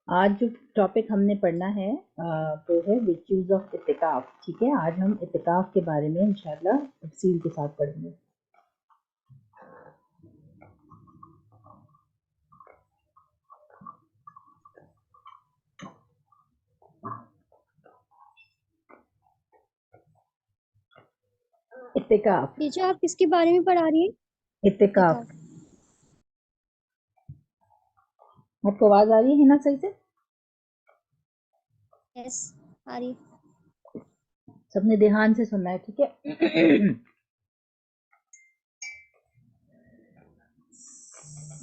آج جو ٹاپک ہم نے پڑھنا ہے وہ ہے ویچیوز آف اعتکاف. ٹھیک ہے, آج ہم اعتکاف کے بارے میں انشاءاللہ تفصیل کے ساتھ پڑھیں گے. اعتکاف. ٹیچر آپ کس کے بارے میں پڑھا رہی ہیں؟ اعتکاف. آپ کو آواز آ رہی ہے نا صحیح سے؟ یس آ رہی. سب نے دھیان سے سننا ہے, ٹھیک ہے.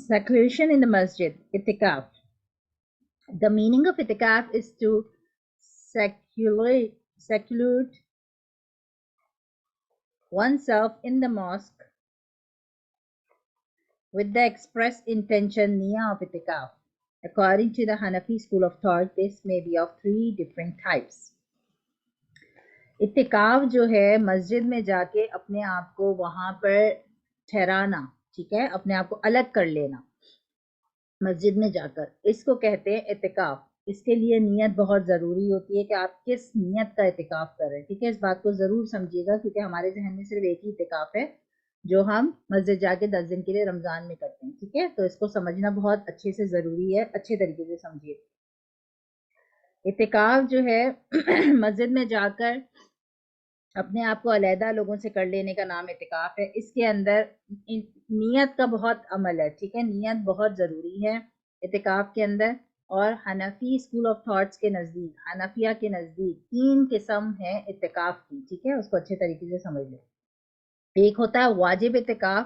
Seclusion in the masjid, اعتکاف. The meaning of اعتکاف is to seclude oneself in the mosque with the express intention niya of itikaf. According to the Hanafi school of thought, this may be of 3 different types. اتکاف جو ہے مسجد میں جا کے اپنے آپ کو وہاں پر ٹھہرانا, ٹھیک ہے, اپنے آپ کو الگ کر لینا مسجد میں جا کر, اس کو کہتے ہیں اتکاف. اس کے لیے نیت بہت ضروری ہوتی ہے کہ آپ کس نیت کا اتکاف کر رہے ہیں, ٹھیک ہے. اس بات کو ضرور سمجھیے گا کیونکہ ہمارے ذہن میں صرف ایک ہی اتکاف ہے جو ہم مسجد جا کے 10 دن کے لیے رمضان میں کرتے ہیں, ٹھیک ہے. تو اس کو سمجھنا بہت اچھے سے ضروری ہے, اچھے طریقے سے سمجھیے. اعتکاف جو ہے مسجد میں جا کر اپنے آپ کو علیحدہ لوگوں سے کر لینے کا نام اعتکاف ہے. اس کے اندر نیت کا بہت عمل ہے, ٹھیک ہے, نیت بہت ضروری ہے اعتکاف کے اندر. اور حنفی اسکول آف تھاٹس کے نزدیک, حنفیہ کے نزدیک 3 قسم ہے اعتکاف کی, ٹھیک ہے. اس کو اچھے طریقے سے سمجھ لیں. ایک ہوتا ہے واجب اعتکاف,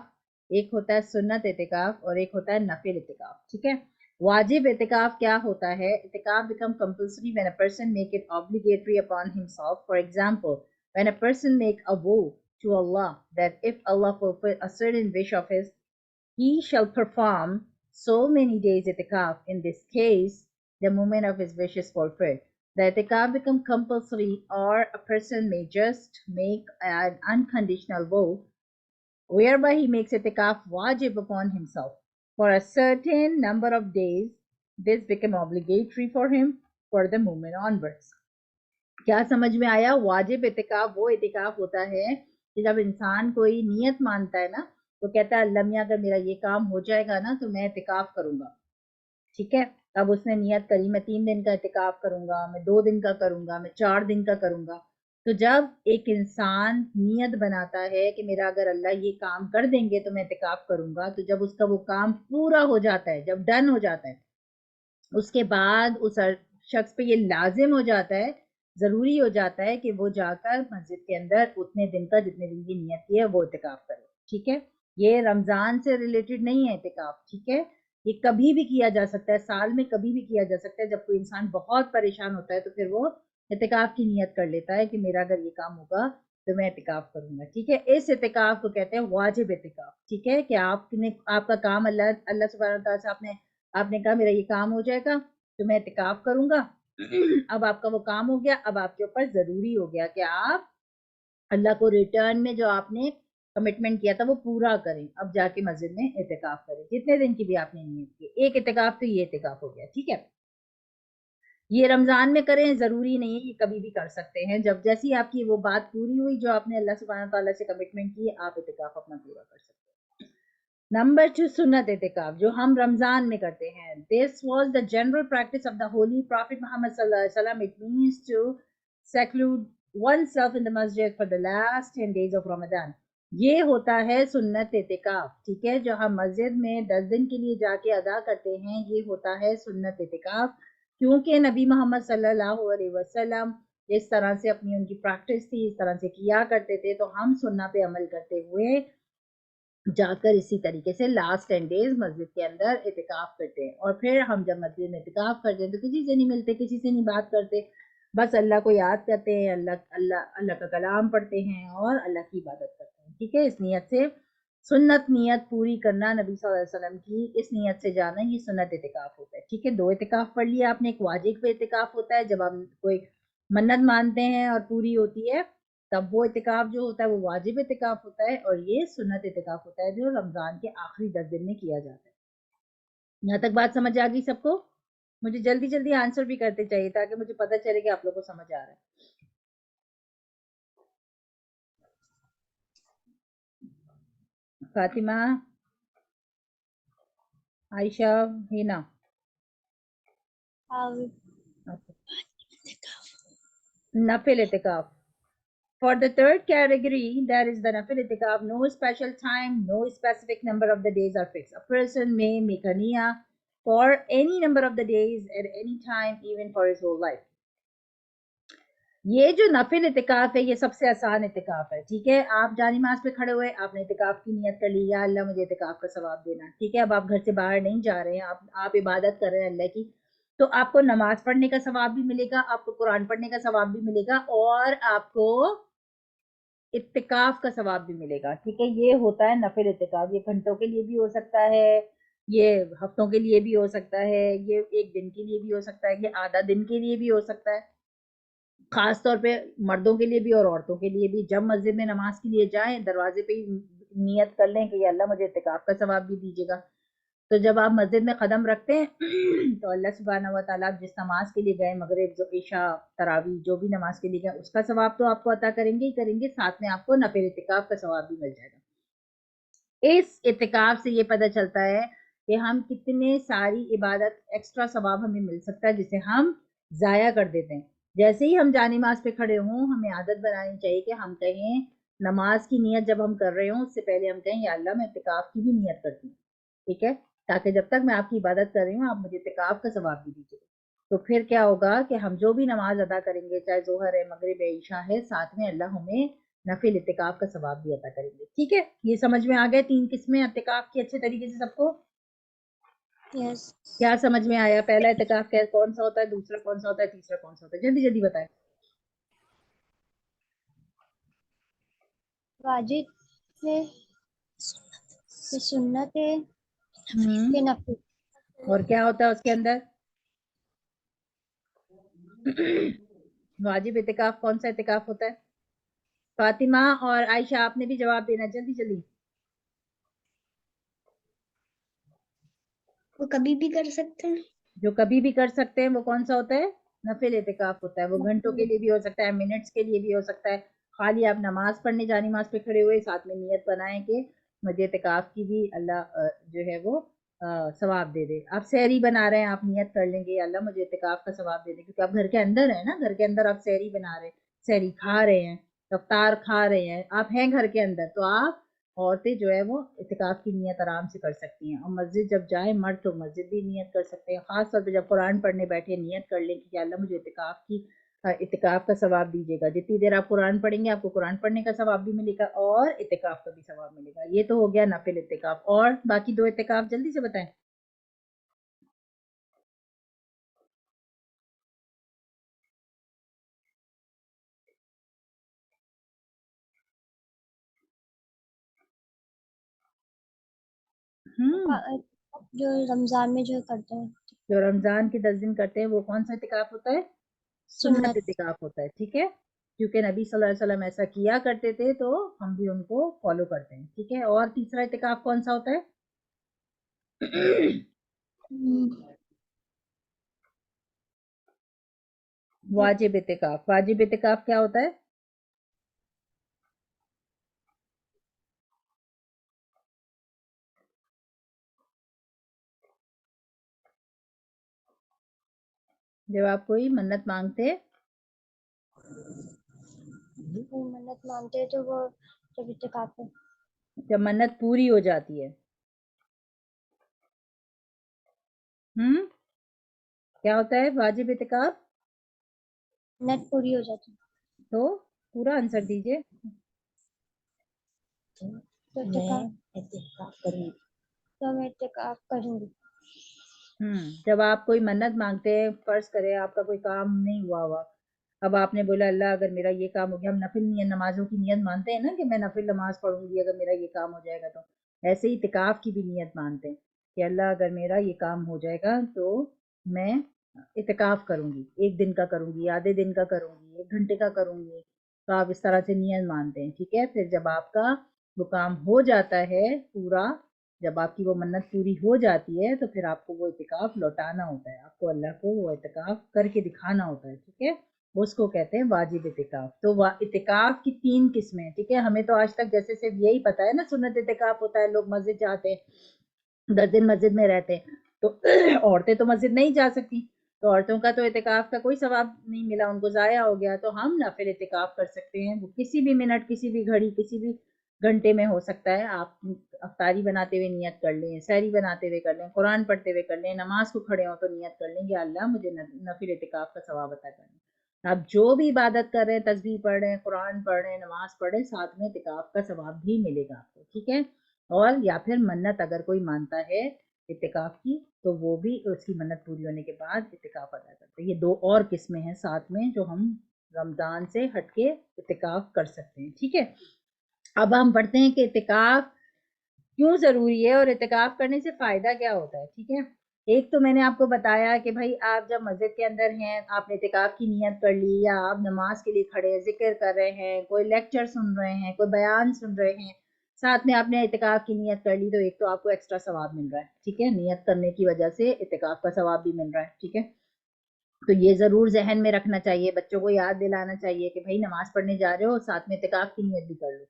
ایک ہوتا ہے سنت اعتکاف, اور ایک ہوتا ہے نفل اعتکاف, ٹھیک ہے. واجب اعتکاف کیا ہوتا ہے؟ اعتکاف become compulsory when a person make it obligatory upon himself. For example, when a person make a vow to Allah that if Allah fulfill a certain wish of his, he shall perform so many days itikaf. In this case, the moment of his wish is fulfilled. The itikaf become compulsory, or a person may just make an unconditional vow whereby he makes itikaf wajib upon himself for a certain number of days. This become obligatory for him for the moment onwards. کیا سمجھ میں آیا؟ واجب اعتکاف وہ اعتکاف ہوتا ہے کہ جب انسان کوئی نیت مانتا ہے نا, تو کہتا ہے اللہ میاں اگر میرا یہ کام ہو جائے گا نا تو میں اعتکاف کروں گا, ٹھیک ہے. اب اس نے نیت کری میں 3 دن کا اعتکاف کروں گا, میں 2 دن کا کروں گا, میں 4 دن کا کروں گا. تو جب ایک انسان نیت بناتا ہے کہ میرا اگر اللہ یہ کام کر دیں گے تو میں اعتکاف کروں گا, تو جب اس کا وہ کام پورا ہو جاتا ہے, جب ڈن ہو جاتا ہے, اس کے بعد اس شخص پہ یہ لازم ہو جاتا ہے, ضروری ہو جاتا ہے کہ وہ جا کر مسجد کے اندر اتنے دن کا جتنے دن کی نیت کی ہے وہ اعتکاف کرے, ٹھیک ہے. یہ رمضان سے ریلیٹڈ نہیں ہے اعتکاف, ٹھیک ہے. یہ کبھی بھی کیا جا سکتا ہے, سال میں کبھی بھی کیا جا سکتا ہے. جب کوئی انسان بہت پریشان ہوتا ہے تو پھر وہ اعتکاف کی نیت کر لیتا ہے کہ میرا اگر یہ کام ہوگا تو میں اعتکاف کروں گا, ٹھیک ہے. اس اعتکاف کو کہتے ہیں واجب اعتکاف, ٹھیک ہے, کہ آپ کا کام اللہ سبحانہ تعالیٰ سے آپ نے کہا میرا یہ کام ہو جائے گا تو میں اعتکاف کروں گا. اب آپ کا وہ کام ہو گیا, اب آپ کے اوپر ضروری ہو گیا کہ آپ اللہ کو ریٹرن میں جو آپ نے کمٹمنٹ کیا تھا وہ پورا کریں, اب جا کے مسجد میں اعتکاف کریں جتنے دن کی بھی آپ نے نیت کی. ایک اعتکاف تو یہ اعتکاف ہو گیا, ٹھیک ہے. یہ رمضان میں کریں, ضروری نہیں ہے, یہ کبھی بھی کر سکتے ہیں. جب جیسی آپ کی وہ بات پوری ہوئی جو آپ نے اللہ سبحانہ تعالیٰ سے کمٹمنٹ کی, آپ اعتکاف اپنا پورا کر سکتے ہیں. نمبر 2, سنت اعتکاف جو ہم رمضان میں کرتے ہیں. This was the general practice of the Holy Prophet Muhammad sallallahu alaihi wasallam. It means to seclude oneself in the masjid for the last 10 days of Ramadan. یہ ہوتا ہے سنت اعتکاف, ٹھیک ہے, جو ہم مسجد میں 10 دن کے لیے جا کے ادا کرتے ہیں, یہ ہوتا ہے سنت اعتکاف. کیونکہ نبی محمد صلی اللہ علیہ وسلم اس طرح سے اپنی ان کی پریکٹس تھی, اس طرح سے کیا کرتے تھے, تو ہم سنت پہ عمل کرتے ہوئے جا کر اسی طریقے سے لاسٹ 10 days مسجد کے اندر اعتکاف کرتے ہیں. اور پھر ہم جب مسجد میں اعتکاف کرتے ہیں تو کسی سے نہیں ملتے, کسی سے نہیں بات کرتے, بس اللہ کو یاد کرتے ہیں, اللہ کا کلام پڑھتے ہیں اور اللہ کی عبادت کرتے ہیں, ٹھیک ہے. اس نیت سے سنت نیت پوری کرنا نبی صلی اللہ علیہ وسلم کی, اس نیت سے جانا, یہ سنت اعتکاف ہوتا ہے, ٹھیک ہے. 2 اعتکاف پڑھ لیا آپ نے. ایک واجب پہ اعتکاف ہوتا ہے جب ہم کوئی منت مانتے ہیں اور پوری ہوتی ہے, تب وہ اعتکاف جو ہوتا ہے وہ واجب اعتکاف ہوتا ہے. اور یہ سنت اعتکاف ہوتا ہے جو رمضان کے آخری 10 دن میں کیا جاتا ہے. یہاں تک بات سمجھ آ گئی سب کو؟ مجھے جلدی جلدی آنسر بھی کرتے چاہیے تاکہ مجھے پتہ چلے کہ آپ لوگوں کو سمجھ آ رہا ہے. فاطمہ، عائشہ، ہینا. نفل اعتکاف. For the third category, there is the nafil itikaf. No special time, no specific number of the days are fixed. A person may make a niyyah for any number of the days at any time, even for his whole life. یہ جو نفل اعتکاف ہے یہ سب سے آسان اعتکاف ہے. ٹھیک ہے، آپ جانی نماز پہ کھڑے ہوئے، آپ نے اعتکاف کی نیت کر لی، یا اللہ مجھے اعتکاف کا ثواب دینا. ٹھیک ہے، اب آپ گھر سے باہر نہیں جا رہے ہیں، آپ عبادت کر رہے ہیں اللہ کی، تو آپ کو نماز پڑھنے کا ثواب بھی ملے گا، آپ کو قرآن پڑھنے کا ثواب بھی ملے گا، اور آپ کو اعتکاف کا ثواب بھی ملے گا. ٹھیک ہے، یہ ہوتا ہے نفل اعتکاف. یہ گھنٹوں کے لیے بھی ہو سکتا ہے، یہ ہفتوں کے لیے بھی ہو سکتا ہے، یہ ایک دن کے لیے بھی ہو سکتا ہے، یہ آدھا دن کے لیے بھی ہو سکتا ہے. خاص طور پہ مردوں کے لیے بھی اور عورتوں کے لیے بھی. جب مسجد میں نماز کے لیے جائیں، دروازے پہ ہی نیت کر لیں کہ یا اللہ مجھے اعتکاف کا ثواب بھی دیجیے گا. تو جب آپ مسجد میں قدم رکھتے ہیں تو اللہ سبحانہ و تعالیٰ جس نماز کے لیے گئے، مغرب، عشاء، تراویح، جو بھی نماز کے لیے گئے، اس کا ثواب تو آپ کو عطا کریں گے ہی کریں گے، ساتھ میں آپ کو نفل اعتکاف کا ثواب بھی مل جائے گا. اس اعتکاف سے یہ پتہ چلتا ہے کہ ہم کتنے ساری عبادت ایکسٹرا ثواب ہمیں مل سکتا ہے جسے ہم ضائع کر دیتے ہیں. جیسے ہی ہم جانی نماز پہ کھڑے ہوں، ہمیں عادت بنانی چاہیے کہ ہم کہیں نماز کی نیت جب ہم کر رہے ہوں اس سے پہلے ہم کہیں یا اللہ میں اعتکاف کی بھی نیت کرتی ہوں. ٹھیک ہے، تاکہ جب تک میں آپ کی عبادت کر رہی ہوں آپ مجھے اعتکاف کا ثواب بھی دیجیے. تو پھر کیا ہوگا کہ ہم جو بھی نماز ادا کریں گے، چاہے ظہر ہے، مغرب ہے، عشاء ہے، ساتھ میں اللہ ہمیں نفل اعتکاف کا ثواب بھی عطا کریں گے. ٹھیک ہے، یہ سمجھ میں آ گئے 3 قسمیں اعتکاف کی اچھے طریقے سے سب کو؟ یس. کیا سمجھ میں آیا؟ پہلا اعتکاف کون سا ہوتا ہے، دوسرا کون سا ہوتا ہے، تیسرا کون سا ہوتا ہے؟ جلدی جلدی بتائیں. واجب ہے، سنت ہے، کہ نفل. اور کیا ہوتا ہے اس کے اندر؟ واجب اعتکاف کون سا اعتکاف ہوتا ہے؟ فاطمہ اور عائشہ آپ نے بھی جواب دینا، جلدی جلدی. وہ کبھی بھی کر سکتے ہیں. جو کبھی بھی کر سکتے ہیں وہ کون سا ہوتا ہے؟ نفل اعتکاف ہوتا ہے. وہ گھنٹوں کے لیے بھی ہو سکتا ہے، منٹس کے لیے بھی ہو سکتا ہے. خالی آپ نماز پڑھنے جانی نماز پہ کھڑے ہوئے ساتھ میں نیت بنائیں کہ مجھے اعتکاف کی بھی اللہ جو ہے وہ ثواب دے دے. آپ سحری بنا رہے ہیں، آپ نیت کر لیں گے اللہ مجھے اعتکاف کا ثواب دے دے، کیونکہ آپ گھر کے اندر ہیں نا، گھر کے اندر آپ سحری بنا رہے ہیں، سحری کھا رہے ہیں، افطار کھا رہے ہیں، آپ ہیں گھر کے اندر. تو آپ عورتیں جو ہے وہ اعتکاف کی نیت آرام سے کر سکتی ہیں. اور مسجد جب جائیں مرد تو مسجد بھی نیت کر سکتے ہیں. خاص طور پہ جب قرآن پڑھنے بیٹھے نیت کر لیں کہ اللہ مجھے اعتکاف کا ثواب دیجیے گا. جتنی دیر آپ قرآن پڑھیں گے آپ کو قرآن پڑھنے کا ثواب بھی ملے گا اور اعتکاف کا بھی ثواب ملے گا. یہ تو ہو گیا نفل اعتکاف. اور باقی 2 اعتکاف جلدی سے بتائیں. جو رمضان میں جو کرتے ہیں، جو رمضان کے 10 دن کرتے ہیں وہ کون سا اعتکاف ہوتا ہے؟ سنت اعتکاف ہوتا ہے. ٹھیک ہے، کیونکہ نبی صلی اللہ علیہ وسلم ایسا کیا کرتے تھے تو ہم بھی ان کو فالو کرتے ہیں. ٹھیک ہے، اور تیسرا اعتکاف کون سا ہوتا ہے؟ واجب اعتکاف. واجب اعتکاف کیا ہوتا ہے؟ جب آپ کوئی منت مانگتے منت مانتے ہیں تو وہ جب اعتکاف ہے. جب منت پوری ہو جاتی ہے کیا ہوتا ہے واجب اعتکاف؟ منت پوری ہو جاتی تو پورا آنسر دیجئے. تو میں اعتکاف کروں گی. جب آپ کوئی منت مانگتے ہیں، فرض کرے آپ کا کوئی کام نہیں ہوا ہوا، اب آپ نے بولا اللہ اگر میرا یہ کام ہو گیا. ہم نفل نمازوں کی نیت مانتے ہیں نا کہ میں نفل نماز پڑھوں گی اگر میرا یہ کام ہو جائے گا. تو ایسے ہی اعتکاف کی بھی نیت مانتے ہیں کہ اللہ اگر میرا یہ کام ہو جائے گا تو میں اعتکاف کروں گی، 1 دن کا کروں گی، آدھے دن کا کروں گی، 1 گھنٹے کا کروں گی. تو آپ اس طرح سے نیت مانتے ہیں. ٹھیک ہے، پھر جب آپ کا وہ کام ہو جاتا ہے پورا جب آپ کی وہ منت پوری ہو جاتی ہے تو پھر آپ کو وہ اعتکاف لوٹانا ہوتا ہے، آپ کو اللہ کو وہ اعتکاف کر کے دکھانا ہوتا ہے، ٹھیک ہے، اس کو کہتے ہیں واجب اعتکاف۔ تو اعتکاف کی 3 قسمیں ہیں، ٹھیک ہے، ہمیں تو آج تک جیسے صرف یہی پتا ہے نا، سنت اعتکاف ہوتا ہے لوگ مسجد جاتے ہیں 10 دن مسجد میں رہتے ہیں، تو عورتیں تو مسجد نہیں جا سکتی، تو عورتوں کا تو اعتکاف کا کوئی ثواب نہیں ملا، ان کو ضائع ہو گیا، تو ہم نفل اعتکاف کر سکتے ہیں، وہ کسی بھی منٹ، کسی بھی گھڑی، کسی بھی گھنٹے میں ہو سکتا ہے۔ آپ افطاری بناتے ہوئے نیت کر لیں، سحری بناتے ہوئے کر لیں، قرآن پڑھتے ہوئے کر لیں، نماز کو کھڑے ہوں تو نیت کر لیں، یا اللہ مجھے نفل اعتکاف کا ثواب عطا کریں۔ آپ جو بھی عبادت کر رہے ہیں، تسبیح پڑھ رہے ہیں، قرآن پڑھ رہے ہیں، نماز پڑھ رہے ہیں، ساتھ میں اعتکاف کا ثواب بھی ملے گا آپ کو، ٹھیک ہے۔ اور یا پھر منت اگر کوئی مانتا ہے اعتکاف کی تو وہ بھی اس کی منت پوری ہونے کے بعد اعتکاف ادا کرتے ہیں۔ یہ 2 اور قسمیں ہیں ساتھ میں جو ہم رمضان سے ہٹ کے اعتکاف کر سکتے ہیں، ٹھیک ہے۔ اب ہم پڑھتے ہیں کہ اعتکاف کیوں ضروری ہے اور اعتکاف کرنے سے فائدہ کیا ہوتا ہے، ٹھیک ہے۔ ایک تو میں نے آپ کو بتایا کہ بھائی آپ جب مسجد کے اندر ہیں، آپ نے اعتکاف کی نیت کر لی، یا آپ نماز کے لیے کھڑے ہیں، ذکر کر رہے ہیں، کوئی لیکچر سن رہے ہیں، کوئی بیان سن رہے ہیں، ساتھ میں آپ نے اعتکاف کی نیت کر لی، تو ایک تو آپ کو ایکسٹرا ثواب مل رہا ہے، ٹھیک ہے، نیت کرنے کی وجہ سے اعتکاف کا ثواب بھی مل رہا ہے، ٹھیک ہے۔ تو یہ ضرور ذہن میں رکھنا چاہیے، بچوں کو یاد دلانا چاہیے کہ بھائی نماز پڑھنے جا رہے ہو، ساتھ میں اعتکاف کی نیت بھی کر لو،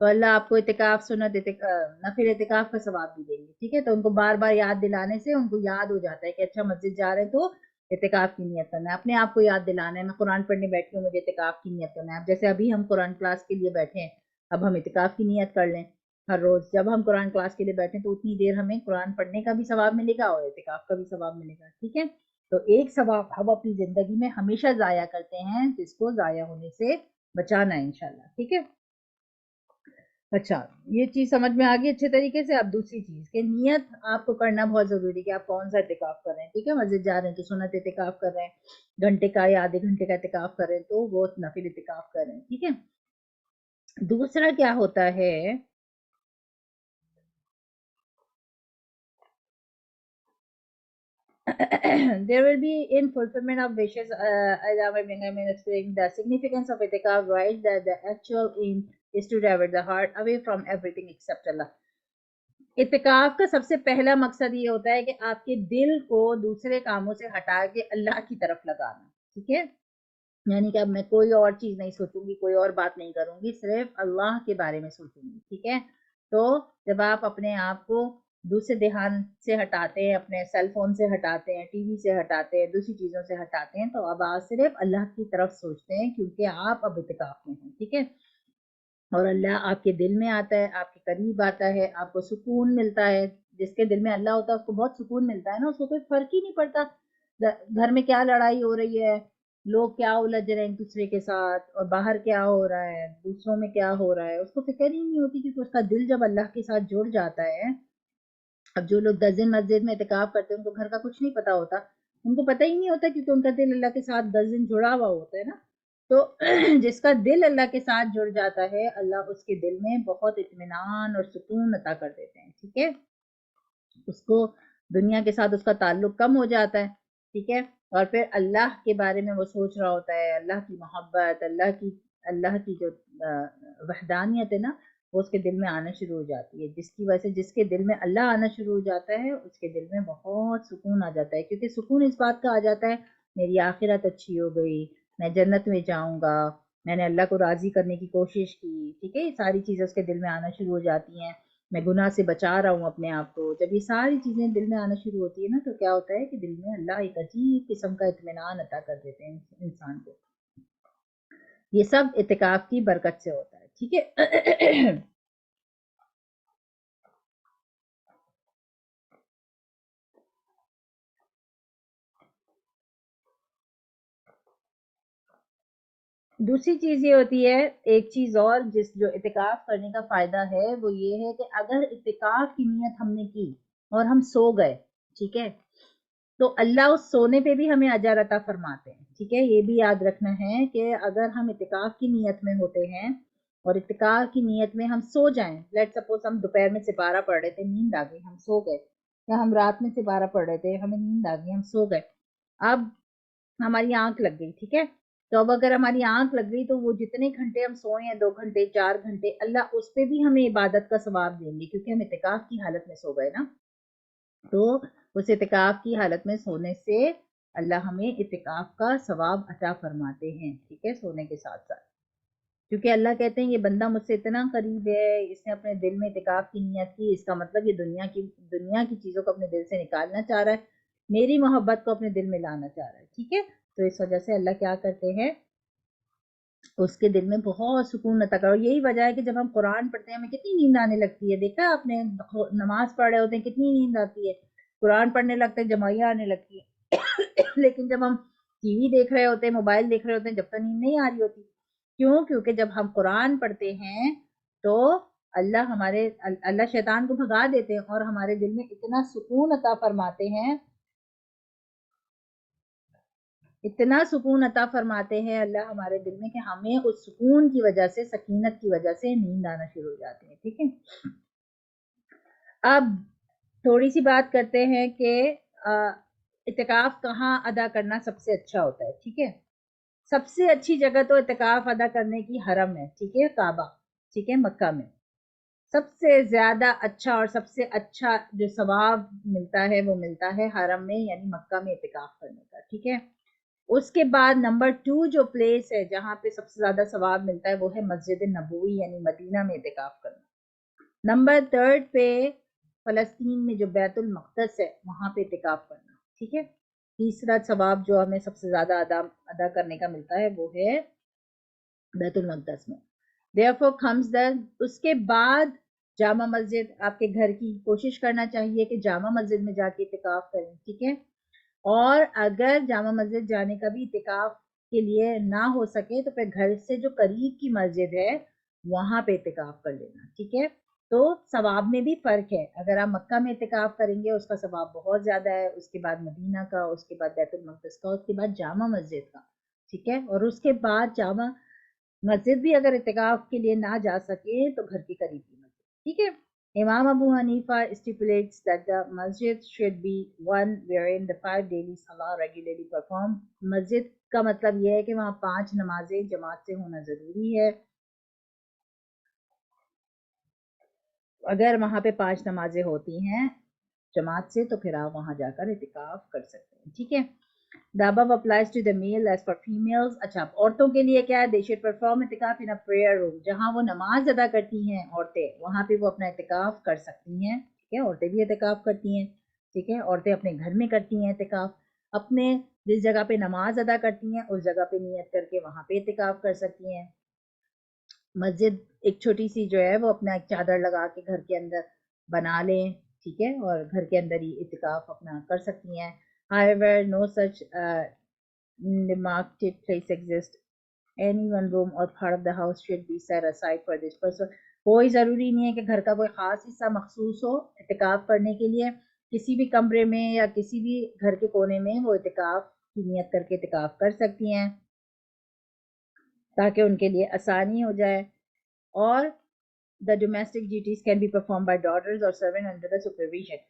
تو اللہ آپ کو اعتکاف، سنت نفل اعتکاف کا ثواب بھی دیں گے، ٹھیک ہے۔ تو ان کو بار بار یاد دلانے سے ان کو یاد ہو جاتا ہے کہ اچھا مسجد جا رہے ہیں تو اعتکاف کی نیت کرنا ہے، اپنے آپ کو یاد دلانا ہے، میں قرآن پڑھنے بیٹھی ہوں، مجھے اعتکاف کی نیت کرنا ہے۔ اب جیسے ابھی ہم قرآن کلاس کے لیے بیٹھے ہیں، اب ہم اعتکاف کی نیت کر لیں ہر روز، جب ہم قرآن کلاس کے لیے بیٹھیں تو اتنی دیر ہمیں قرآن پڑھنے کا بھی ثواب ملے گا اور اعتکاف کا بھی ثواب ملے گا، ٹھیک ہے۔ تو ایک ثواب ہم اپنی زندگی میں ہمیشہ ضائع کرتے ہیں، جس کو ضائع ہونے سے بچانا ہے انشاءاللہ، ٹھیک ہے۔ اچھا، یہ چیز سمجھ میں آ گئی اچھے طریقے سے۔ اب دوسری چیز کہ نیت آپ کو کرنا بہت ضروری ہے کہ آپ کون سا اعتکاف کر رہے ہیں، ٹھیک ہے۔ مسجد جا رہے ہیں تو سنت اعتکاف کر رہے ہیں، گھنٹے کا یا آدھے گھنٹے کا اعتکاف کر رہے ہیں تو وہ نفل اعتکاف کر رہے ہیں، ٹھیک ہے۔ دوسرا کیا ہوتا ہے، there will be in fulfillment of wishes, as I was explaining the significance of itikaf, right, that the actual aim is to divert the heart away from everything except Allah. اعتکاف کا سب سے پہلا مقصد یہ ہوتا ہے کہ آپ کے دل کو دوسرے کاموں سے ہٹا کے اللہ کی طرف لگانا، ٹھیک ہے، یعنی کہ اب میں کوئی اور چیز نہیں سوچوں گی، کوئی اور بات نہیں کروں گی، صرف اللہ کے بارے میں سوچوں گی، ٹھیک ہے۔ تو جب آپ اپنے آپ کو دوسرے دھیان سے ہٹاتے ہیں، اپنے سیل فون سے ہٹاتے ہیں، ٹی وی سے ہٹاتے ہیں، دوسری چیزوں سے ہٹاتے ہیں، تو اب آپ صرف اللہ کی طرف سوچتے ہیں، کیونکہ آپ اب اعتکاف میں ہیں، ٹھیک ہے۔ اور اللہ آپ کے دل میں آتا ہے، آپ کے قریب آتا ہے، آپ کو سکون ملتا ہے، جس کے دل میں اللہ ہوتا ہے اس کو بہت سکون ملتا ہے نا، اس کو کوئی فرق ہی نہیں پڑتا گھر میں کیا لڑائی ہو رہی ہے، لوگ کیا الجھ رہے ہیں ایک دوسرے کے ساتھ، اور باہر کیا ہو رہا ہے، دوسروں میں کیا ہو رہا ہے، اس کو فکر ہی نہیں ہوتی، کیونکہ اس کا دل جب اللہ کے ساتھ جڑ جاتا ہے۔ اب جو لوگ 10 دن مسجد میں اعتکاف کرتے ہیں ان کو گھر کا کچھ نہیں پتا ہوتا، ان کو پتہ ہی نہیں ہوتا، کیونکہ ان کا دل اللہ کے ساتھ 10 دن جڑا ہوا ہوتا ہے نا۔ تو جس کا دل اللہ کے ساتھ جڑ جاتا ہے، اللہ اس کے دل میں بہت اطمینان اور سکون عطا کر دیتے ہیں، ٹھیک ہے۔ اس کو دنیا کے ساتھ اس کا تعلق کم ہو جاتا ہے، ٹھیک ہے، اور پھر اللہ کے بارے میں وہ سوچ رہا ہوتا ہے، اللہ کی محبت، اللہ کی جو وحدانیت ہے نا، وہ اس کے دل میں آنا شروع ہو جاتی ہے، جس کی وجہ سے جس کے دل میں اللہ آنا شروع ہو جاتا ہے اس کے دل میں بہت سکون آ جاتا ہے، کیونکہ سکون اس بات کا آ جاتا ہے میری آخرت اچھی ہو گئی، میں جنت میں جاؤں گا، میں نے اللہ کو راضی کرنے کی کوشش کی، ٹھیک ہے، یہ ساری چیزیں اس کے دل میں آنا شروع ہو جاتی ہیں، میں گناہ سے بچا رہا ہوں اپنے آپ کو۔ جب یہ ساری چیزیں دل میں آنا شروع ہوتی ہے نا، تو کیا ہوتا ہے کہ دل میں اللہ ایک عجیب قسم کا اطمینان عطا کر دیتے ہیں انسان کو، یہ سب اعتکاف کی برکت سے ہوتا ہے، ٹھیک ہے۔ دوسری چیز یہ ہوتی ہے، ایک چیز اور جو اعتکاف کرنے کا فائدہ ہے وہ یہ ہے کہ اگر اعتکاف کی نیت ہم نے کی اور ہم سو گئے، ٹھیک ہے، تو اللہ اس سونے پہ بھی ہمیں اجر عطا فرماتے ہیں، ٹھیک ہے۔ یہ بھی یاد رکھنا ہے کہ اگر ہم اعتکاف کی نیت میں ہوتے ہیں اور اعتکاف کی نیت میں ہم سو جائیں، لیٹ سپوز ہم دوپہر میں سپارہ پڑھ رہے تھے، نیند آ گئی، ہم سو گئے، یا ہم رات میں سپارہ پڑھ رہے تھے، ہمیں نیند آ گئی، ہم سو گئے، اب ہماری آنکھ لگ گئی، ٹھیک ہے، تو اب اگر ہماری آنکھ لگ گئی تو وہ جتنے گھنٹے ہم سوئیں ہیں 2 گھنٹے 4 گھنٹے اللہ اس پہ بھی ہمیں عبادت کا ثواب دیں گے کیونکہ ہم اعتکاف کی حالت میں سو گئے نا. تو اس اعتکاف کی حالت میں سونے سے اللہ ہمیں اعتکاف کا ثواب عطا فرماتے ہیں, ٹھیک ہے, سونے کے ساتھ ساتھ. کیونکہ اللہ کہتے ہیں یہ بندہ مجھ سے اتنا قریب ہے, اس نے اپنے دل میں اعتکاف کی نیت کی, اس کا مطلب یہ دنیا کی چیزوں کو اپنے دل سے نکالنا چاہ رہا ہے, میری محبت کو اپنے دل میں لانا چاہ رہا ہے, ٹھیک ہے. تو اس وجہ سے اللہ کیا کرتے ہیں, اس کے دل میں بہت سکون عطا کرو. یہی وجہ ہے کہ جب ہم قرآن پڑھتے ہیں ہمیں کتنی نیند آنے لگتی ہے, دیکھا آپ نے, نماز پڑھ رہے ہوتے ہیں کتنی نیند آتی ہے, قرآن پڑھنے لگتے ہیں جمائیاں آنے لگتی ہے. لیکن جب ہم ٹی وی دیکھ رہے ہوتے ہیں, موبائل دیکھ رہے ہوتے ہیں, جب تک نیند نہیں آ رہی ہوتی. کیوں؟ کیونکہ جب ہم قرآن پڑھتے ہیں تو اللہ شیطان کو بھگا دیتے ہیں اور ہمارے دل میں اتنا سکون عطا فرماتے ہیں, اتنا سکون عطا فرماتے ہیں اللہ ہمارے دل میں کہ ہمیں اس سکون کی وجہ سے, سکینت کی وجہ سے نیند آنا شروع ہو جاتی ہے, ٹھیک ہے. اب تھوڑی سی بات کرتے ہیں کہ اعتکاف کہاں ادا کرنا سب سے اچھا ہوتا ہے, ٹھیک ہے. سب سے اچھی جگہ تو اعتکاف ادا کرنے کی حرم ہے, ٹھیک ہے, کعبہ, ٹھیک ہے, مکہ میں سب سے زیادہ اچھا اور سب سے اچھا جو ثواب ملتا ہے وہ ملتا ہے حرم میں یعنی مکہ میں اعتکاف کرنے کا, ٹھیک ہے. اس کے بعد نمبر 2 جو پلیس ہے جہاں پہ سب سے زیادہ ثواب ملتا ہے وہ ہے مسجد نبوی یعنی مدینہ میں اعتکاف کرنا. نمبر 3 پہ فلسطین میں جو بیت المقدس ہے وہاں پہ اعتکاف کرنا, ٹھیک ہے. تیسرا ثواب جو ہمیں سب سے زیادہ ادا کرنے کا ملتا ہے وہ ہے بیت المقدس میں. therefore comes the, اس کے بعد جامع مسجد, آپ کے گھر کی کوشش کرنا چاہیے کہ جامع مسجد میں جا کے اعتکاف کریں, ٹھیک ہے. اور اگر جامع مسجد جانے کا بھی اعتکاف کے لیے نہ ہو سکے تو پھر گھر سے جو قریب کی مسجد ہے وہاں پہ اعتکاف کر لینا, ٹھیک ہے. تو ثواب میں بھی فرق ہے, اگر آپ مکہ میں اعتکاف کریں گے اس کا ثواب بہت زیادہ ہے, اس کے بعد مدینہ کا, اس کے بعد بیت المقدس کا, اس کے بعد جامع مسجد کا, ٹھیک ہے. اور اس کے بعد جامع مسجد بھی اگر اعتکاف کے لیے نہ جا سکے تو گھر کی قریب کی مسجد, ٹھیک ہے. Imam Abu Hanifa stipulates that the masjid should be one wherein the 5 daily salah regularly performed. مسجد کا مطلب یہ ہے کہ وہاں 5 نمازیں جماعت سے ہونا ضروری ہے. اگر وہاں پہ 5 نمازیں ہوتی ہیں جماعت سے تو پھر آپ وہاں جا کر اعتکاف کر سکتے ہیں, ٹھیک ہے. The above applies to the male as for females. اچھا, عورتوں کے لیے کیا ہے, they should perform اعتکاف in a prayer room. جہاں وہ نماز ادا کرتی ہیں عورتیں وہاں پہ وہ اپنا اعتکاف کر سکتی ہیں, ٹھیک ہے. عورتیں بھی اعتکاف کرتی ہیں, ٹھیک ہے. عورتیں اپنے گھر میں کرتی ہیں اعتکاف, اپنے جس جگہ پہ نماز ادا کرتی ہیں اس جگہ پہ نیت کر کے وہاں پہ اعتکاف کر سکتی ہیں. مسجد ایک چھوٹی سی جو ہے وہ اپنا ایک چادر لگا کے گھر کے اندر بنا لیں, ٹھیک ہے, اور گھر کے اندر ہی اعتکاف اپنا کر سکتی ہیں. However, no such demarcated place exists. Any one room or part of the house should be set aside for this person. کوئی ضروری نہیں ہے کہ گھر کا کوئی خاص حصہ مخصوص ہو اعتکاف کرنے کے لیے. کسی بھی کمرے میں یا کسی بھی گھر کے کونے میں وہ اعتکاف کی نیت کر کے اعتکاف کر سکتی ہیں تاکہ ان کے لیے آسانی ہو جائے. اور the domestic duties can be performed by daughters or servant under the supervision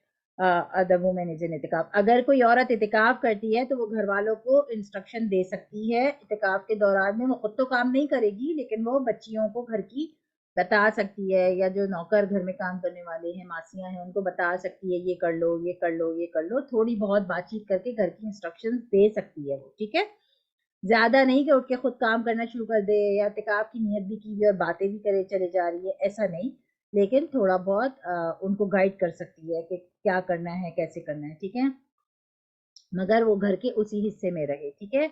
other women is in اعتکاف. اگر کوئی عورت اعتکاف کرتی ہے تو وہ گھر والوں کو انسٹرکشن دے سکتی ہے اعتکاف کے دوران میں. وہ خود تو کام نہیں کرے گی لیکن وہ بچیوں کو گھر کی بتا سکتی ہے, یا جو نوکر گھر میں کام کرنے والے ہیں, ماسیاں ہیں, ان کو بتا سکتی ہے یہ کر لو یہ کر لو یہ کر لو, تھوڑی بہت بات چیت کر کے گھر کی انسٹرکشن دے سکتی ہے وہ, ٹھیک ہے. زیادہ نہیں کہ اٹھ کے خود کام کرنا شروع کر دے یا اعتکاف کی نیت بھی کی اور باتیں بھی کرے چلے جا رہی ہے, ایسا نہیں. لیکن تھوڑا بہت ان کو گائیڈ کر سکتی ہے کہ کیا کرنا ہے کیسے کرنا ہے, ٹھیک ہے, مگر وہ گھر کے اسی حصے میں رہے, ٹھیک ہے.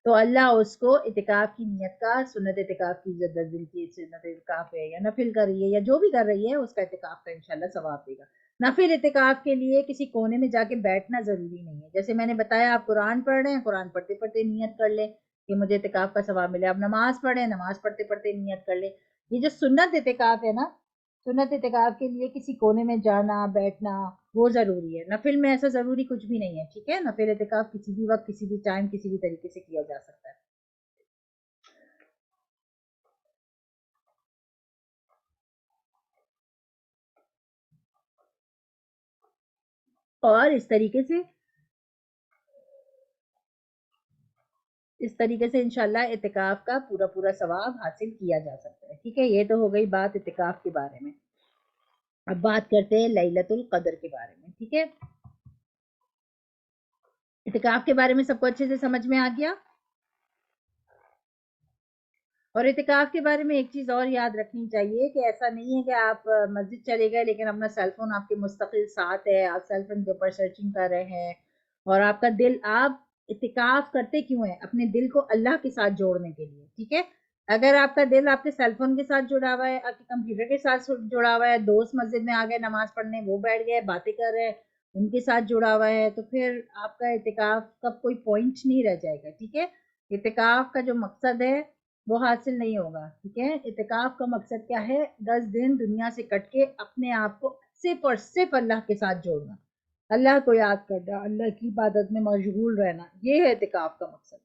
تو اللہ اس کو اعتکاف کی نیت کا, سنت اعتکاف کی جو دل کی سنت اعتکاف ہے یا نفل کر رہی ہے یا جو بھی کر رہی ہے اس کا اعتکاف کا انشاءاللہ ثواب دے گا. نفل اعتکاف کے لیے کسی کونے میں جا کے بیٹھنا ضروری نہیں ہے. جیسے میں نے بتایا آپ قرآن پڑھ رہے ہیں, قرآن پڑھتے پڑھتے نیت کر لیں کہ مجھے اعتکاف کا ثواب ملے. آپ نماز پڑھیں, نماز پڑھتے پڑھتے نیت کر لیں. یہ جو سنت اعتکاف ہے نا, سنت اعتکاف کے لیے کسی کونے میں جانا بیٹھنا وہ ضروری ہے. نفل میں ایسا ضروری کچھ بھی نہیں ہے, ٹھیک ہے. نفل اعتکاف کسی بھی وقت کسی بھی ٹائم کسی بھی طریقے سے کیا جا سکتا ہے. اور اس طریقے سے اس طریقے سے انشاءاللہ اعتکاف کا پورا پورا ثواب حاصل کیا جا سکتا ہے. ٹھیک ہے، یہ تو ہو گئی بات اعتکاف کے بارے میں. اب بات کرتے ہیں لیلۃ القدر کے بارے میں. ٹھیک ہے، اعتکاف کے بارے میں سب کو اچھے سے سمجھ میں آ گیا. اور اعتکاف کے بارے میں ایک چیز اور یاد رکھنی چاہیے کہ ایسا نہیں ہے کہ آپ مسجد چلے گئے لیکن اپنا سیل فون آپ کے مستقل ساتھ ہے، آپ سیل فون کے اوپر سرچنگ کر رہے ہیں اور آپ کا دل، آپ اعتکاف کرتے کیوں ہیں؟ اپنے دل کو اللہ کے ساتھ جوڑنے کے لیے. ٹھیک ہے، اگر آپ کا دل آپ کے سیل فون کے ساتھ جڑا ہوا ہے، آپ کے کمپیوٹر کے ساتھ جڑا ہوا ہے، دوست مسجد میں آ گئے نماز پڑھنے، وہ بیٹھ گئے باتیں کر رہے ہیں، ان کے ساتھ جڑا ہوا ہے، تو پھر آپ کا اعتکاف کا کوئی پوائنٹ نہیں رہ جائے گا. ٹھیک ہے، اعتکاف کا جو مقصد ہے وہ حاصل نہیں ہوگا. ٹھیک ہے، اعتکاف کا مقصد کیا ہے؟ 10 دن دنیا سے کٹ کے اپنے آپ کو صرف اور صرف اللہ کے ساتھ جوڑنا، اللہ کو یاد کرنا، اللہ کی عبادت میں مشغول رہنا، یہ ہے اعتکاف کا مقصد.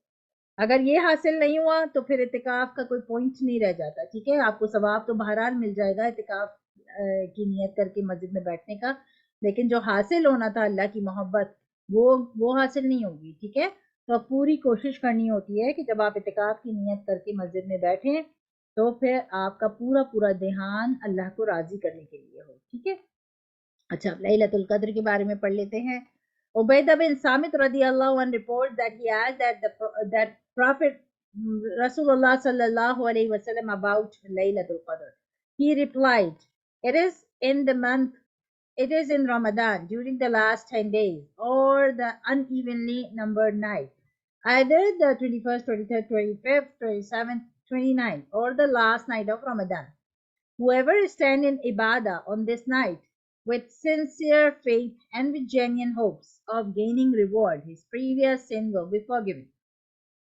اگر یہ حاصل نہیں ہوا تو پھر اعتکاف کا کوئی پوائنٹ نہیں رہ جاتا. ٹھیک ہے، آپ کو ثواب تو بہرحال مل جائے گا اعتکاف کی نیت کر کے مسجد میں بیٹھنے کا، لیکن جو حاصل ہونا تھا اللہ کی محبت وہ حاصل نہیں ہوگی. ٹھیک ہے، تو اب پوری کوشش کرنی ہوتی ہے کہ جب آپ اعتکاف کی نیت کر کے مسجد میں بیٹھیں تو پھر آپ کا پورا پورا دھیان اللہ کو راضی کرنے کے لیے ہو. ٹھیک ہے، اچھا لیلۃ القدر کے بارے میں پڑھ لیتے ہیں. عبیدہ بن سامت رضی اللہ عنہ reports that he asked that Prophet Rasulullah sallallahu alayhi wasallam about Laylatul Qadr. He replied, it is in Ramadan during the last 10 days or the unevenly numbered night, either the 21st, 23rd, 25th, 27th, 29th, or the last night of Ramadan. Whoever stands in ibadah on this night with sincere faith and with genuine hopes of gaining reward, his previous sin will be forgiven.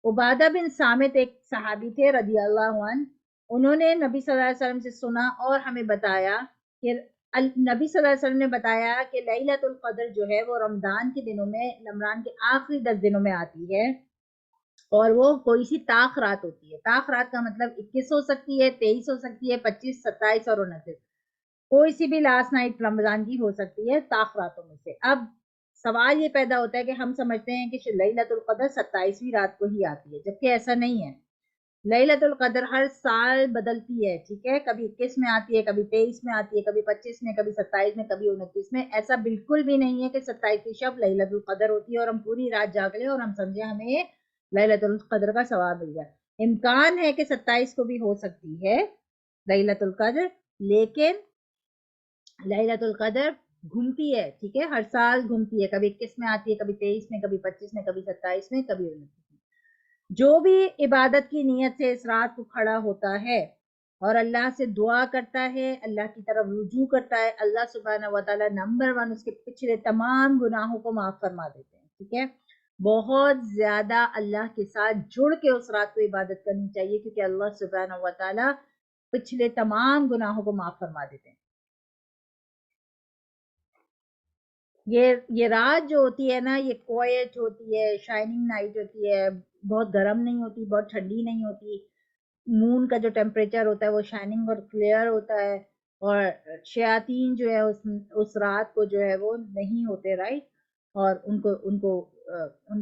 Ubadah بن سامت ایک صحابی تھے رضی اللہ عنہ. انہوں نے نبی صلی اللہ علیہ وسلم سے سنا اور ہمیں بتایا کہ نبی صلی اللہ علیہ وسلم نے بتایا کہ لیلۃ القدر جو ہے وہ رمضان کے دنوں میں، رمضان کے آخری 10 دنوں میں آتی ہے اور وہ کوئی سی طاق رات ہوتی ہے. طاق رات کا مطلب 21 ہو سکتی ہے، 23 ہو سکتی ہے، 25، 27 اور 29، کوئی سی بھی لاسٹ نائٹ رمضان کی ہو سکتی ہے طاق راتوں میں سے. اب سوال یہ پیدا ہوتا ہے کہ ہم سمجھتے ہیں کہ لیلۃ القدر 27ویں رات کو ہی آتی ہے، جبکہ ایسا نہیں ہے. لیلۃ القدر ہر سال بدلتی ہے. ٹھیک ہے، کبھی 21 میں آتی ہے، کبھی 23 میں آتی ہے، کبھی 25 میں، کبھی 27 میں، کبھی 29 میں. ایسا بالکل بھی نہیں ہے کہ 27ویں شب لیلۃ القدر ہوتی ہے اور ہم پوری رات جاگ لیں اور ہم سمجھیں ہمیں لیلۃ القدر کا ثواب مل جائے. امکان ہے کہ 27 کو بھی ہو سکتی ہے لیلۃ القدر، لیکن لیلۃ القدر گھومتی ہے. ٹھیک ہے، ہر سال گھومتی ہے، کبھی 21 میں آتی ہے، کبھی 23 میں، کبھی 25 میں، کبھی 27 میں، کبھی 29 میں. جو بھی عبادت کی نیت سے اس رات کو کھڑا ہوتا ہے اور اللہ سے دعا کرتا ہے، اللہ کی طرف رجوع کرتا ہے، اللہ سبحانہ وتعالی نمبر 1 اس کے پچھلے تمام گناہوں کو معاف فرما دیتے ہیں. ٹھیک ہے، بہت زیادہ اللہ کے ساتھ جڑ کے اس رات کو عبادت کرنی چاہیے کیونکہ اللہ سبحانہ وتعالی پچھلے تمام گناہوں کو معاف فرما دیتے ہیں. یہ رات جو ہوتی ہے نا، یہ کوئٹ ہوتی ہے، شائننگ نائٹ ہوتی ہے، بہت گرم نہیں ہوتی، بہت ٹھنڈی نہیں ہوتی. مون کا جو ٹیمپریچر ہوتا ہے وہ شائننگ اور کلیئر ہوتا ہے، اور شیاطین جو ہے اس رات کو جو ہے وہ نہیں ہوتے، رائٹ، اور ان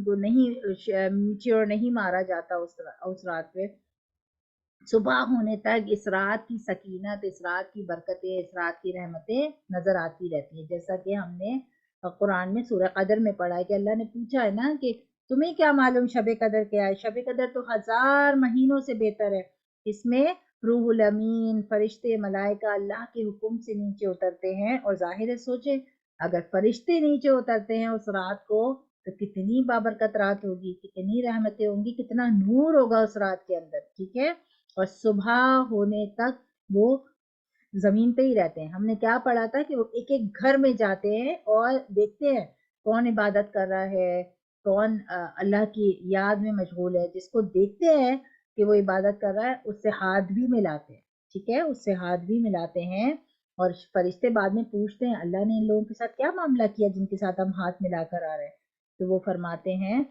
کو نہیں میچور نہیں مارا جاتا اس رات پہ. صبح ہونے تک اس رات کی سکینت، اس رات کی برکتیں، اس رات کی رحمتیں نظر آتی رہتی ہیں. جیسا کہ ہم نے قرآن میں سورہ قدر میں پڑھا ہے کہ اللہ نے پوچھا ہے نا کہ تمہیں کیا معلوم شب قدر کیا ہے؟ شب قدر تو 1000 مہینوں سے بہتر ہے. اس میں روح الامین، فرشتے، ملائکہ اللہ کے حکم سے نیچے اترتے ہیں، اور ظاہر ہے سوچیں اگر فرشتے نیچے اترتے ہیں اس رات کو تو کتنی بابرکت رات ہوگی، کتنی رحمتیں ہوں گی، کتنا نور ہوگا اس رات کے اندر. ٹھیک ہے، اور صبح ہونے تک وہ زمین پہ ہی رہتے ہیں. ہم نے کیا پڑھا تھا کہ وہ ایک ایک گھر میں جاتے ہیں اور دیکھتے ہیں کون عبادت کر رہا ہے، کون اللہ کی یاد میں مشغول ہے. جس کو دیکھتے ہیں کہ وہ عبادت کر رہا ہے اس سے ہاتھ بھی ملاتے ہیں. ٹھیک ہے، اس سے ہاتھ بھی ملاتے ہیں، اور فرشتے بعد میں پوچھتے ہیں اللہ نے ان لوگوں کے ساتھ کیا معاملہ کیا جن کے ساتھ ہم ہاتھ ملا کر آ رہے ہیں؟ تو وہ فرماتے ہیں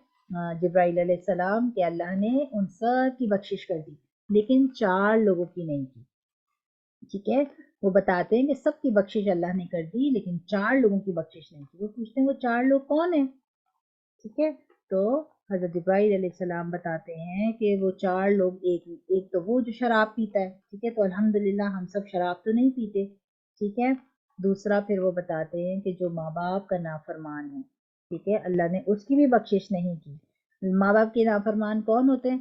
جبرائیل علیہ السلام کہ اللہ نے ان سب کی بخشش کر دی لیکن 4 لوگوں کی نہیں کی. ٹھیک ہے، وہ بتاتے ہیں کہ سب کی بخشش اللہ نے کر دی لیکن 4 لوگوں کی بخشش نہیں کی. وہ پوچھتے ہیں وہ 4 لوگ کون ہیں؟ ٹھیک ہے، تو حضرت جبرائیل علیہ السلام بتاتے ہیں کہ وہ 4 لوگ، ایک تو وہ جو شراب پیتا ہے، ٹھیک ہے، تو الحمدللہ ہم سب شراب تو نہیں پیتے، ٹھیک ہے۔ دوسرا پھر وہ بتاتے ہیں کہ جو ماں باپ کا نافرمان ہے، ٹھیک ہے، اللہ نے اس کی بھی بخشش نہیں کی۔ ماں باپ کے نافرمان کون ہوتے ہیں؟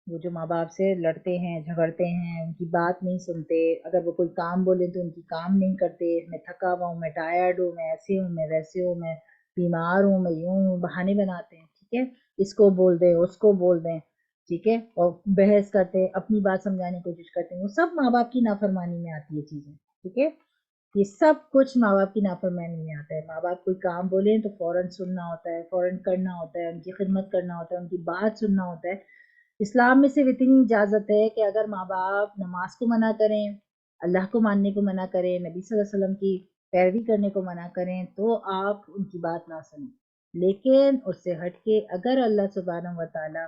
وہ جو ماں باپ سے لڑتے ہیں، جھگڑتے ہیں، ان کی بات نہیں سنتے، اگر وہ کوئی کام بولے تو ان کی کام نہیں کرتے، میں تھکا ہوا ہوں، میں ٹائرڈ ہوں، میں ایسے ہوں، میں ویسے ہوں، میں بیمار ہوں، میں یوں ہوں، بہانے بناتے ہیں، ٹھیک ہے، اس کو بول دیں، اس کو بول دیں، ٹھیک ہے، اور بحث کرتے ہیں، اپنی بات سمجھانے کی کوشش کرتے ہیں، وہ سب ماں باپ کی نافرمانی میں آتی ہے چیزیں، ٹھیک ہے، یہ سب کچھ ماں باپ کی نافرمانی میں آتا ہے۔ ماں باپ کوئی کام بولیں تو فوراً سننا ہوتا ہے، فوراً کرنا ہوتا ہے، ان کی خدمت کرنا ہوتا ہے، ان کی بات سننا ہوتا ہے۔ اسلام میں صرف اتنی اجازت ہے کہ اگر ماں باپ نماز کو منع کریں، اللہ کو ماننے کو منع کریں، نبی صلی اللہ علیہ وسلم کی پیروی کرنے کو منع کریں، تو آپ ان کی بات نہ سنیں، لیکن اس سے ہٹ کے اگر اللہ سبحانہ و تعالیٰ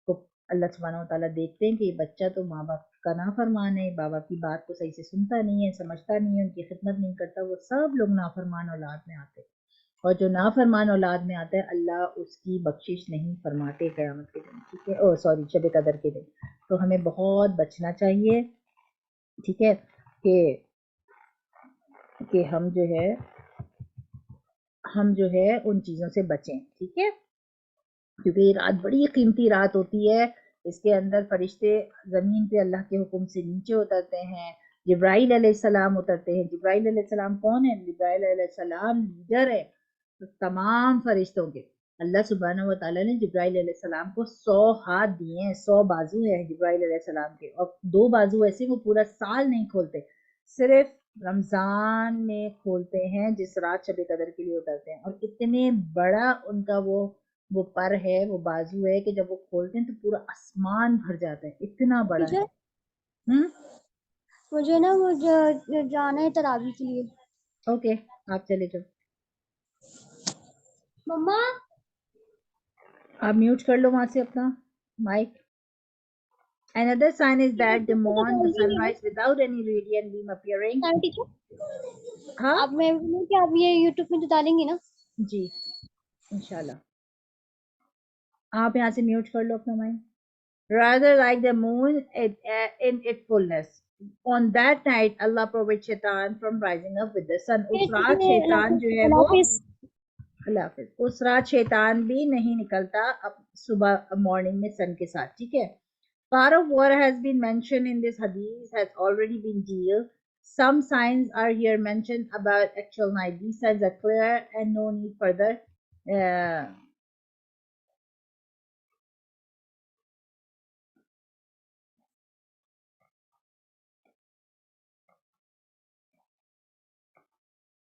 کو، اللہ سبحانہ و تعالیٰ دیکھتے ہیں کہ یہ بچہ تو ماں باپ کا نافرمان ہے، ماں باپ کی بات کو صحیح سے سنتا نہیں ہے، سمجھتا نہیں ہے، ان کی خدمت نہیں کرتا، وہ سب لوگ نافرمان اولاد میں آتے ہیں، اور جو نافرمان اولاد میں آتا ہے اللہ اس کی بخشش نہیں فرماتے قیامت کے دن، ٹھیک ہے، سوری شب قدر کے دن۔ تو ہمیں بہت بچنا چاہیے، ٹھیک ہے، کہ ہم جو ہے ان چیزوں سے بچیں، ٹھیک ہے، کیونکہ یہ رات بڑی قیمتی رات ہوتی ہے، اس کے اندر فرشتے زمین پہ اللہ کے حکم سے نیچے اترتے ہیں، جبرائیل علیہ السلام اترتے ہیں۔ جبرائیل علیہ السلام کون ہے؟ جبرائیل علیہ السلام لیڈر ہے تمام فرشتوں کے۔ اللہ سبحانہ و تعالیٰ نے جبرائیل علیہ السلام کو 100 ہاتھ دیے ہیں، 100 بازو ہیں جبرائیل علیہ السلام کے، اور 2 بازو ایسے وہ پورا سال نہیں کھولتے، صرف رمضان میں کھولتے ہیں جس رات شب قدر کے لیے اترتے ہیں، اور اتنے بڑا ان کا وہ پر ہے، وہ بازو ہے کہ جب وہ کھولتے ہیں تو پورا آسمان بھر جاتا ہے، اتنا بڑا ہے۔ مجھے نا جانا ہے تراویح کے لیے۔ اوکے، آپ چلے جاؤ، مما آپ میوٹ کر لو وہاں سے اپنا mic. Another sign is that the moon, the sunrise without any radiant beam appearing. ہاں آپ میں کہ آپ یہ یوٹیوب میں تو ڈالیں گے نا؟ جی انشاءاللہ، آپ یہاں سے میوٹ کر لو اپنا mic. Rather like the moon in its fullness. On that night, Allah prohibits shaitan from rising up with the sun. اس رات شیطان جو ہے وہ، اللہ حافظ، اس رات شیطان بھی نہیں نکلتا صبح مارننگ میں سن کے ساتھ، ٹھیک ہے۔ Part of what has been mentioned in this hadith has already been dealt. Some signs are here mentioned about actual night. These signs are clear and no need further.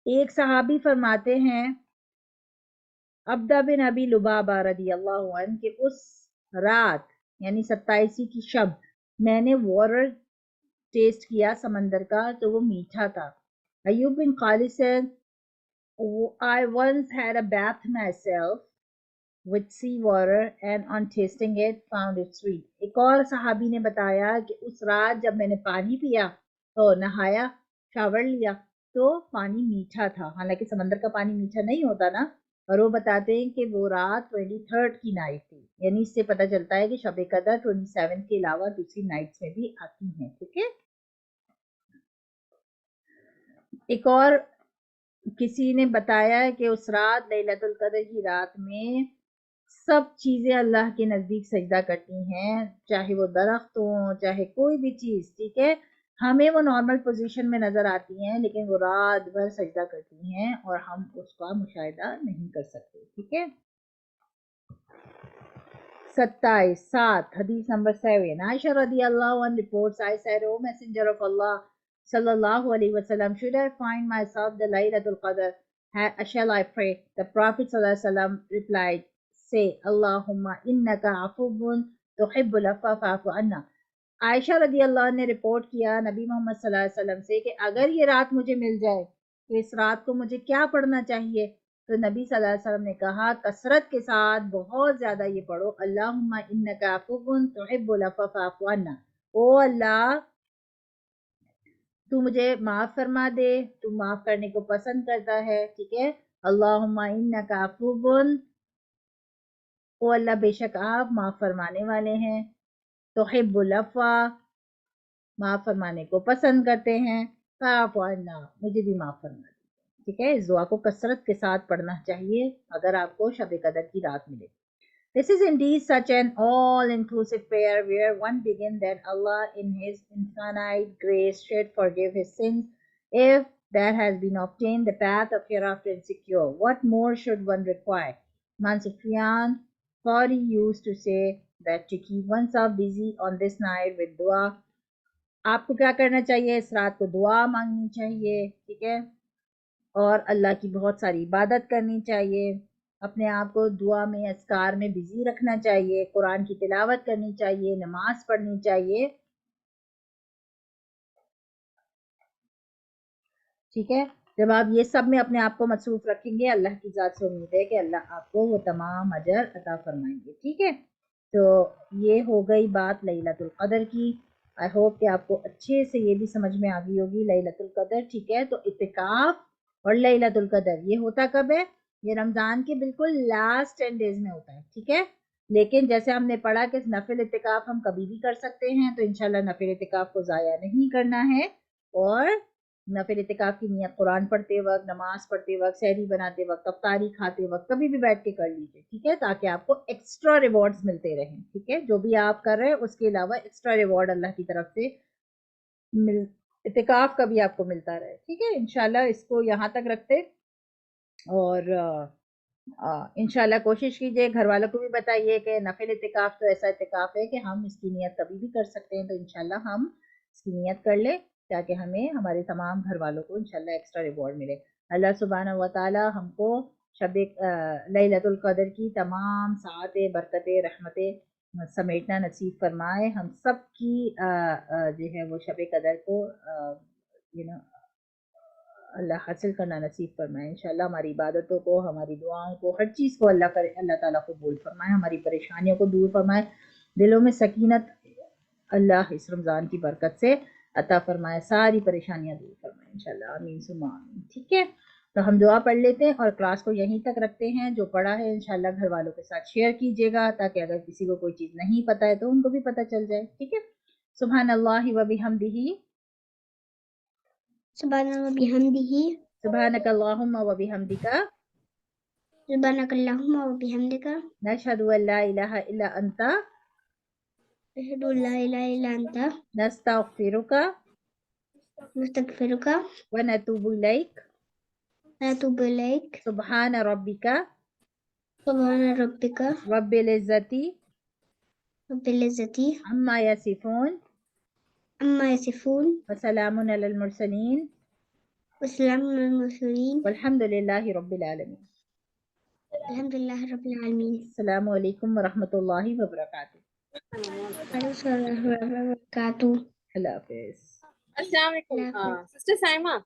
ایک صحابی فرماتے ہیں، عبدہ بن ابی لبابہ رضی اللہ عنہ، کہ اس رات یعنی 27 کی شب میں نے واٹر ٹیسٹ کیا سمندر کا تو وہ میٹھا تھا۔ ایوب بن خالد said, I once had a bath myself with sea water and on tasting it found it sweet. ایک اور صحابی نے بتایا کہ اس رات جب میں نے پانی پیا تو نہایا، شاور لیا تو پانی میٹھا تھا، حالانکہ سمندر کا پانی میٹھا نہیں ہوتا نا، اور وہ بتاتے ہیں کہ وہ رات 23rd کی نائٹ تھی، یعنی اس سے پتہ چلتا ہے کہ شب قدر 27 کے علاوہ دوسری نائٹس میں بھی آتی ہیں، ٹھیک ہے۔ ایک اور کسی نے بتایا کہ اس رات لیلۃ القدر کی رات میں سب چیزیں اللہ کے نزدیک سجدہ کرتی ہیں، چاہے وہ درخت ہوں، چاہے کوئی بھی چیز، ٹھیک ہے، ہمیں وہ نارمل پوزیشن میں نظر آتی ہیں لیکن وہ رات بھر سجدہ کرتی ہیں اور ہم اس کا مشاہدہ نہیں کر سکتے، ٹھیک ہے۔ 7 حدیث نمبر 7 عائشہ رضی اللہ عنہ reports, I said, O Messenger of Allah sallallahu alayhi wa sallam, should I find myself the Laylatul Qadr, shall I pray? The Prophet sallallahu alayhi wa sallam replied, say, Allahumma innaka afuwwun tuhibbul afwa fa'fu anna. عائشہ رضی اللہ عنہ نے report کیا نبی محمد صلی اللہ علیہ وسلم سے کہ اگر یہ رات مجھے مل جائے تو اس رات کو مجھے کیا پڑھنا چاہیے؟ تو نبی صلی اللہ علیہ وسلم نے کہا کثرت کے ساتھ بہت زیادہ یہ پڑھو، اللہم انکا عفو تحب العفو فاعف عنا، او اللہ تو مجھے معاف فرما دے، تو معاف کرنے کو پسند کرتا ہے، ٹھیک ہے، اللہم انکا عفو او اللہ بے شک آپ معاف فرمانے والے ہیں، تحب العفو معاف فرمانے کو پسند کرتے ہیں، فاعف عنا مجھے بھی معاف فرما دیجیے، ٹھیک ہے۔ اس دعا کو کثرت کے ساتھ پڑھنا چاہیے اگر آپ کو شب قدر کی رات ملے۔ This is indeed such an all-inclusive prayer where one begins that Allah in His infinite grace should forgive his sins if there has been obtained the path of hereafter insecure. What more should one require? Imam Sufyan Thawri used to say that to keep oneself busy on this night with dua. آپ کو کیا کرنا چاہیے؟ اس رات کو دعا مانگنی چاہیے، ٹھیک ہے، اور اللہ کی بہت ساری عبادت کرنی چاہیے، اپنے آپ کو دعا میں اذکار میں بزی رکھنا چاہیے، قرآن کی تلاوت کرنی چاہیے، نماز پڑھنی چاہیے، ٹھیک ہے۔ جب آپ یہ سب میں اپنے آپ کو مصروف رکھیں گے، اللہ کی ذات سے امید ہے کہ اللہ آپ کو وہ تمام اجر عطا فرمائیں گے، ٹھیک ہے۔ تو یہ ہو گئی بات لیلۃ القدر کی۔ آئی ہوپ کہ آپ کو اچھے سے یہ بھی سمجھ میں آ گئی ہوگی لیلۃ القدر، ٹھیک ہے۔ تو اعتکاف اور لیلۃ القدر یہ ہوتا کب ہے؟ یہ رمضان کے بالکل لاسٹ 10 ڈیز میں ہوتا ہے، ٹھیک ہے۔ لیکن جیسے ہم نے پڑھا کہ نفل اعتکاف ہم کبھی بھی کر سکتے ہیں، تو انشاءاللہ نفل اعتکاف کو ضائع نہیں کرنا ہے، اور نفل اعتکاف کی نیت قرآن پڑھتے وقت، نماز پڑھتے وقت، سحری بناتے وقت، افطاری کھاتے وقت کبھی بھی بیٹھ کے کر لیجیے، ٹھیک ہے، تاکہ آپ کو ایکسٹرا ریوارڈز ملتے رہیں، ٹھیک ہے۔ جو بھی آپ کر رہے ہیں اس کے علاوہ ایکسٹرا ریوارڈ اللہ کی طرف سے اعتکاف کا بھی آپ کو ملتا رہے، ٹھیک ہے۔ انشاءاللہ اس کو یہاں تک رکھتے، اور انشاءاللہ کوشش کیجئے، گھر والوں کو بھی بتائیے کہ نفل اعتکاف تو ایسا اعتکاف ہے کہ ہم اس کی نیت کبھی بھی کر سکتے ہیں، تو انشاءاللہ ہم اس کی نیت کر لیں تاکہ ہمیں ہمارے تمام گھر والوں کو انشاءاللہ ایکسٹرا ریوارڈ ملے۔ اللہ سبحانہ وتعالی ہم کو شب لیلۃ القدر کی تمام سعادتیں، برکتیں، رحمتیں سمیٹنا نصیب فرمائے، ہم سب کی جو ہے وہ شب قدر کو اللہ حاصل کرنا نصیب فرمائے۔ انشاءاللہ ہماری عبادتوں کو، ہماری دعاؤں کو، ہر چیز کو اللہ تعالیٰ قبول فرمائے، ہماری پریشانیوں کو دور فرمائے، دلوں میں سکینت اللہ اس رمضان کی برکت سے عطا فرمائے، ساری پریشانیاں دور فرمائے انشاءاللہ، آمین ثم آمین، ٹھیک ہے۔ تو ہم دعا پڑھ لیتے ہیں اور کلاس کو یہیں تک رکھتے ہیں۔ جو پڑھا ہے انشاءاللہ گھر والوں کے ساتھ شیئر کیجیے گا، تاکہ اگر کسی کو کوئی چیز نہیں پتہ ہے تو ان کو بھی پتہ چل جائے، ٹھیک ہے۔ سبحان اللہ و بحمدہ، سبحان اللہ و بحمدہ، سبحانک اللہم و بحمدک، سبحانک اللہم و بحمدک، نشہد ان لا الہ الا انت، اشہد ان لا الہ الا انت، نستغفرک نستغفرک ونتوب الیک، ونتوب الیک، سبحان ربک سبحان ربک رب العزت رب العزت عما یصفون عما یصفون وسلام علی المرسلین وسلام علی المرسلین والحمد للہ رب العالمین۔ الحمدللہ رب العالمین۔ السلام علیکم ورحمۃ اللہ وبرکاتہ۔ وعلیکم السلام ورحمۃ اللہ وبرکاتہ۔ اللہ حافظ۔ السلام علیکم سسٹر سائمہ،